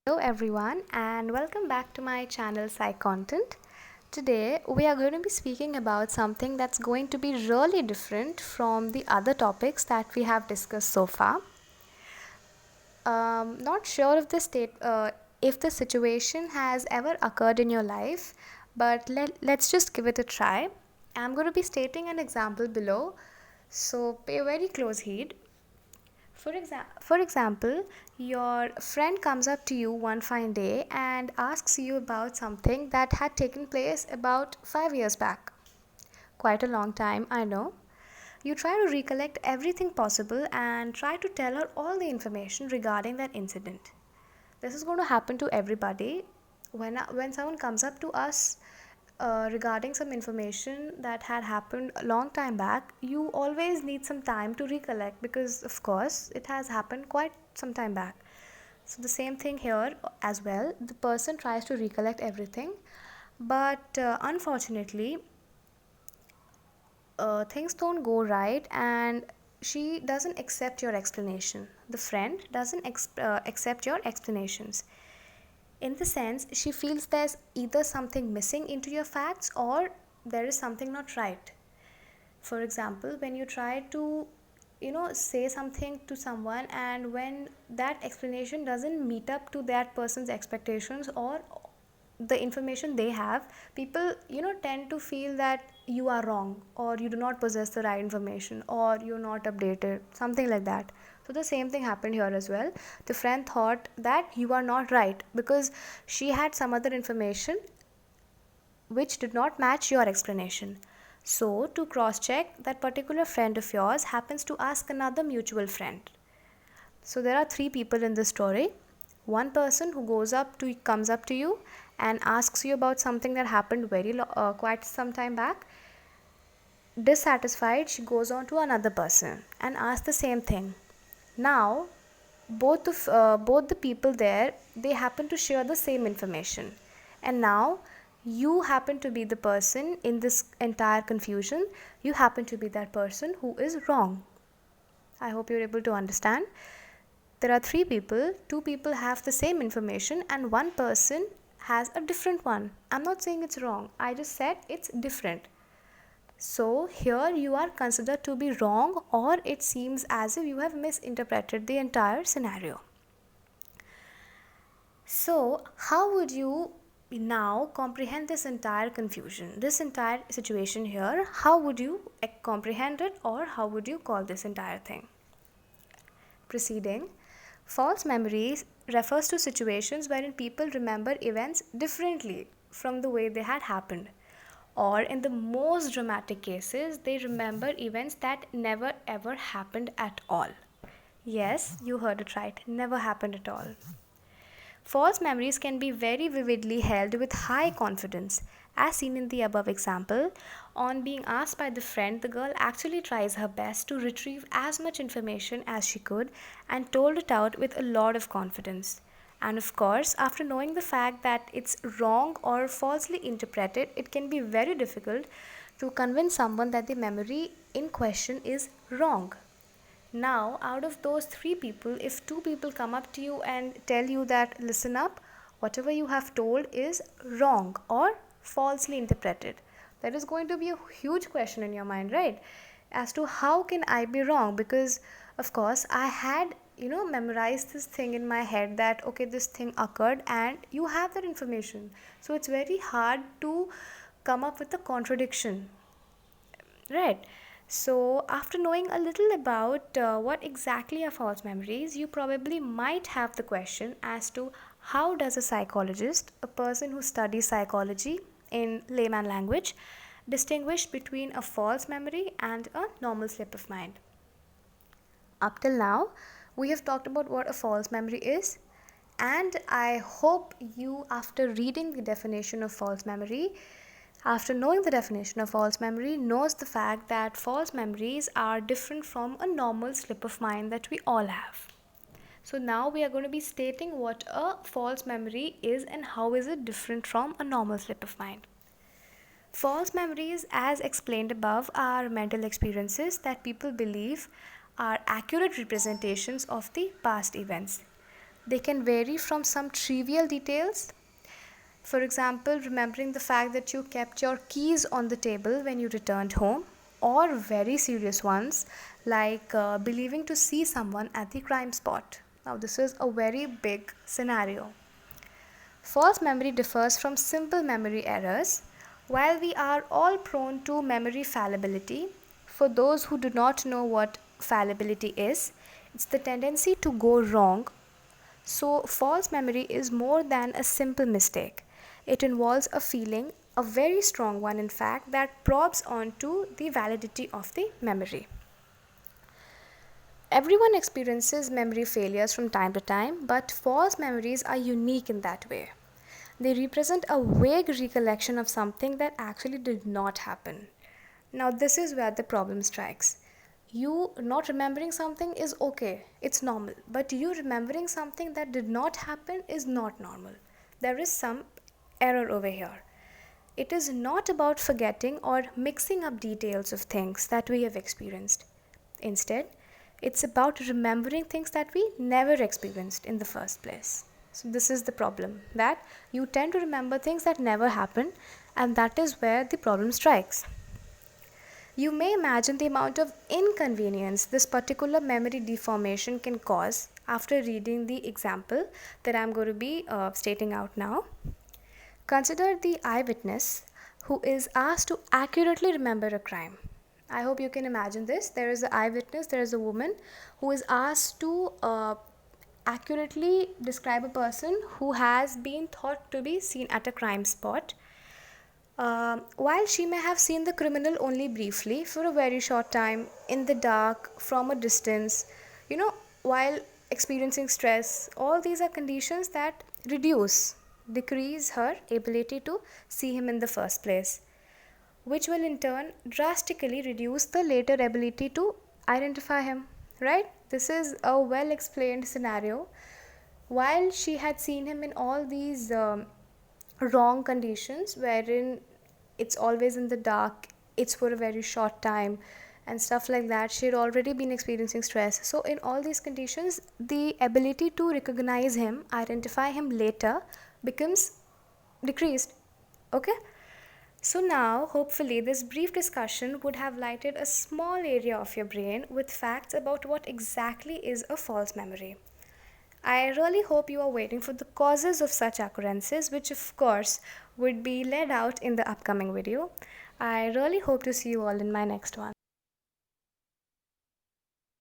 Hello everyone and welcome back to my channel Psych Content. Today we are going to be speaking about something that's going to be really different from the other topics that we have discussed so far. Not sure if the situation has ever occurred in your life, but let's just give it a try. I'm going to be stating an example below, so pay very close heed. For example, your friend comes up to you one fine day and asks you about something that had taken place about 5 years back. Quite a long time, I know. You try to recollect everything possible and try to tell her all the information regarding that incident. This is going to happen to everybody when someone comes up to us regarding some information that had happened a long time back. You always need some time to recollect because of course it has happened quite some time back. So the same thing here as well. The person tries to recollect everything, but unfortunately things don't go right and she doesn't accept your explanation. The friend doesn't accept your explanations. In the sense, she feels there's either something missing into your facts or there is something not right. For example, when you try to say something to someone and when that explanation doesn't meet up to that person's expectations or the information they have, people tend to feel that you are wrong or you do not possess the right information or you're not updated, something like that. So the same thing happened here as well. The friend thought that you are not right because she had some other information which did not match your explanation. So to cross check, that particular friend of yours happens to ask another mutual friend. So there are three people in this story. One person who comes up to you and asks you about something that happened quite some time back. Dissatisfied, she goes on to another person and asks the same thing. Now, both the people there, they happen to share the same information, and now you happen to be the person in this entire confusion. You happen to be that person who is wrong. I hope you're able to understand. There are three people, two people have the same information and one person has a different one. I'm not saying it's wrong, I just said it's different. So here you are considered to be wrong, or it seems as if you have misinterpreted the entire scenario. So how would you now comprehend this entire confusion, this entire situation here? How would you comprehend it, or how would you call this entire thing? Proceeding, false memories refers to situations wherein people remember events differently from the way they had happened. Or in the most dramatic cases, they remember events that never ever happened at all. Yes, you heard it right, never happened at all. False memories can be very vividly held with high confidence. As seen in the above example, on being asked by the friend, the girl actually tries her best to retrieve as much information as she could and told it out with a lot of confidence. And of course, after knowing the fact that it's wrong or falsely interpreted, it can be very difficult to convince someone that the memory in question is wrong. Now, out of those three people, if two people come up to you and tell you that, listen up, whatever you have told is wrong or falsely interpreted, that is going to be a huge question in your mind, right? As to how can I be wrong? Because, of course, I had memorized this thing in my head that, okay, this thing occurred, and you have that information. So it's very hard to come up with a contradiction. Right. So, after knowing a little about what exactly are false memories, you probably might have the question as to how does a psychologist, a person who studies psychology in layman language, distinguish between a false memory and a normal slip of mind. Up till now, we have talked about what a false memory is, and I hope you, after reading the definition of false memory, after knowing the definition of false memory, knows the fact that false memories are different from a normal slip of mind that we all have. So now we are going to be stating what a false memory is and how is it different from a normal slip of mind. False memories, as explained above, are mental experiences that people believe are accurate representations of the past events. They can vary from some trivial details, for example, remembering the fact that you kept your keys on the table when you returned home, or very serious ones like believing to see someone at the crime spot. Now, this is a very big scenario. False memory differs from simple memory errors. While we are all prone to memory fallibility, for those who do not know what fallibility is, it's the tendency to go wrong. So, false memory is more than a simple mistake. It involves a feeling, a very strong one in fact, that probes onto the validity of the memory. Everyone experiences memory failures from time to time, but false memories are unique in that way. They represent a vague recollection of something that actually did not happen. Now, this is where the problem strikes. You not remembering something is okay, it's normal, but you remembering something that did not happen is not normal. There is some error over here. It is not about forgetting or mixing up details of things that we have experienced. Instead, it's about remembering things that we never experienced in the first place. So, this is the problem, that you tend to remember things that never happened, and that is where the problem strikes. You may imagine the amount of inconvenience this particular memory deformation can cause after reading the example that I'm going to be stating out now. Consider the eyewitness who is asked to accurately remember a crime. I hope you can imagine this. There is an eyewitness, there is a woman who is asked to accurately describe a person who has been thought to be seen at a crime spot. While she may have seen the criminal only briefly for a very short time in the dark from a distance, while experiencing stress, all these are conditions that decrease her ability to see him in the first place, which will in turn drastically reduce the later ability to identify him, right? This is a well explained scenario. While she had seen him in all these wrong conditions, wherein it's always in the dark, it's for a very short time, and stuff like that, she had already been experiencing stress. So, in all these conditions, the ability to recognize him, identify him later, becomes decreased. Okay? So, now hopefully, this brief discussion would have lighted a small area of your brain with facts about what exactly is a false memory. I really hope you are waiting for the causes of such occurrences, which of course would be laid out in the upcoming video. I really hope to see you all in my next one.